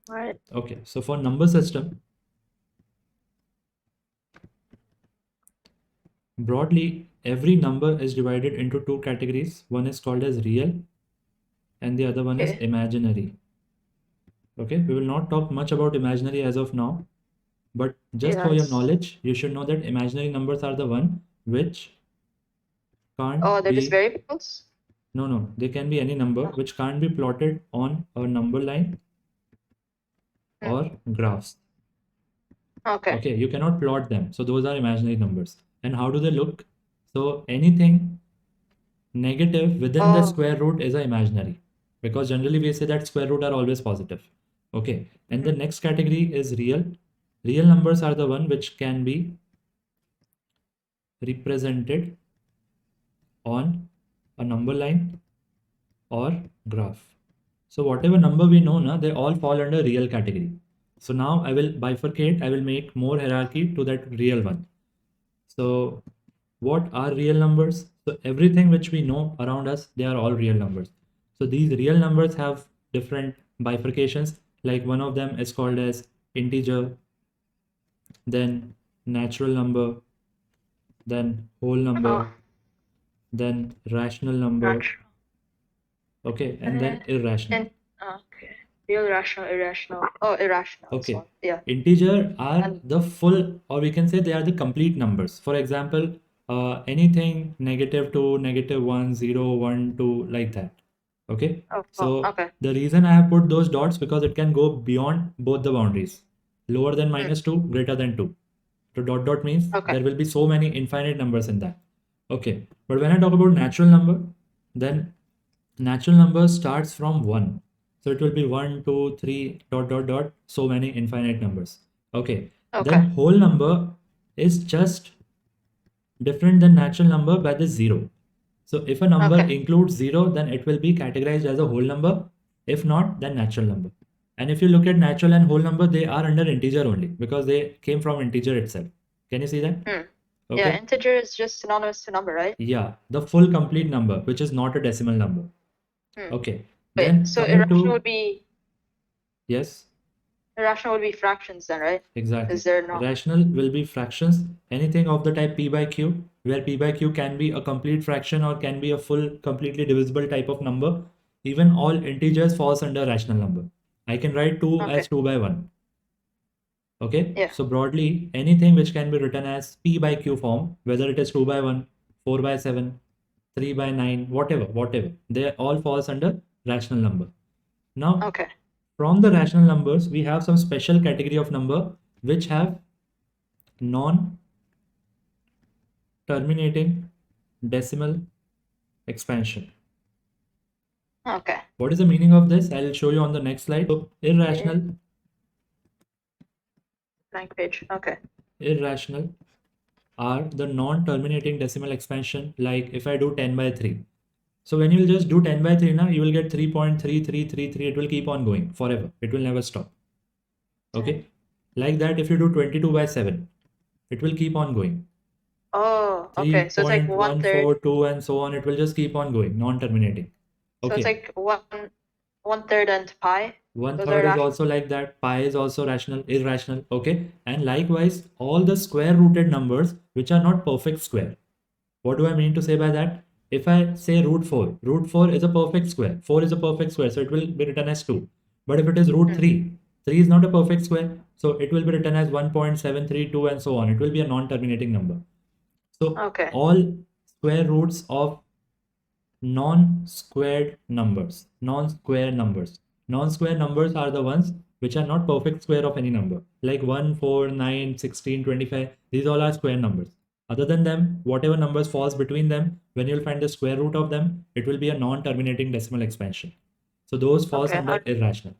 Right. Okay, so for number system, broadly, every number is divided into two categories. One is called as real and the other one is Okay. imaginary. Okay, we will not talk much about imaginary as of now, but just for your Yes. knowledge, you should know that imaginary numbers are the one which can't Oh, they're just be, variables? no, they can be any number Oh. which can't be plotted on a number line Hmm. or graphs. Okay. Okay, you cannot plot them. So those are imaginary numbers. And how do they look? So anything negative within the Oh. square root is a imaginary, because generally we say that square root are always positive. Okay, and the Hmm. next category is real. Real numbers are the one which can be represented on a number line or graph. So whatever number we know now, they all fall under real category. So now I will bifurcate, I will make more hierarchy to that real one. So what are real numbers? So everything which we know around us, they are all real numbers. So these real numbers have different bifurcations. Like one of them is called as integer, then natural number, then whole number, Oh. then rational number, Natural. okay, and then irrational. And okay. Real, rational, irrational. Oh, irrational as Okay, well. Yeah. integer are And the full, or we can say they are the complete numbers. For example, anything -2, -1, 0, 1, 2, like that. Okay, oh, so okay. the reason I have put those dots because it can go beyond both the boundaries, lower than Hmm. -2, greater than 2. So dot dot means Okay. there will be so many infinite numbers in that. Okay, but when I talk about natural number, then natural number starts from 1. So it will be 1, 2, 3, dot, dot, dot, so many infinite numbers. Okay. Okay. Then whole number is just different than natural number by the 0. So if a number Okay. includes 0, then it will be categorized as a whole number. If not, then natural number. And if you look at natural and whole number, they are under integer only because they came from integer itself. Can you see that? Hmm. Yeah, Okay. integer is just synonymous to number, right? Yeah, the full complete number, which is not a decimal number. Hmm. Okay. Wait, Then so coming irrational to, would be yes. fractions then, right? Exactly. Is there no? Rational will be fractions, anything of the type p by q, where p by q can be a complete fraction or can be a full, completely divisible type of number. Even all integers falls under rational number. I can write 2 Okay. as 2 by 1. Okay, Yeah. so broadly, anything which can be written as p by q form, whether it is 2 by 1, 4 by 7, 3 by 9, whatever, they all falls under rational number. Now, Okay. from the rational numbers, we have some special category of number which have non-terminating decimal expansion. Okay. What is the meaning of this? I'll show you on the next slide. So Okay. Blank page. Okay. irrational are the non-terminating decimal expansion. Like if I do 10 by 3. So when you will just do 10 by 3 now, you will get 3.3333. It will keep on going forever. It will never stop. Okay. Like that, if you do 22 by 7, it will keep on going. Oh, okay. So it's like 1/3. 3.142 and so on. It will just keep on going, non-terminating. So it's Okay. like 1/3 and pi. One Those are third is rational. also like that. Pi is also rational, irrational. Okay. And likewise, all the square rooted numbers which are not perfect square. What do I mean to say by that? If I say root 4 is a perfect square. 4 is a perfect square. So it will be written as 2. But if it is root Hmm. 3 is not a perfect square. So it will be written as 1.732 and so on. It will be a non-terminating number. So Okay. all square roots of non-squared numbers. Non-square numbers. Non-square numbers are the ones which are not perfect square of any number. Like 1, 4, 9, 16, 25. These all are square numbers. Other than them, whatever numbers falls between them, when you'll find the square root of them, it will be a non-terminating decimal expansion. So those falls Okay. under irrational.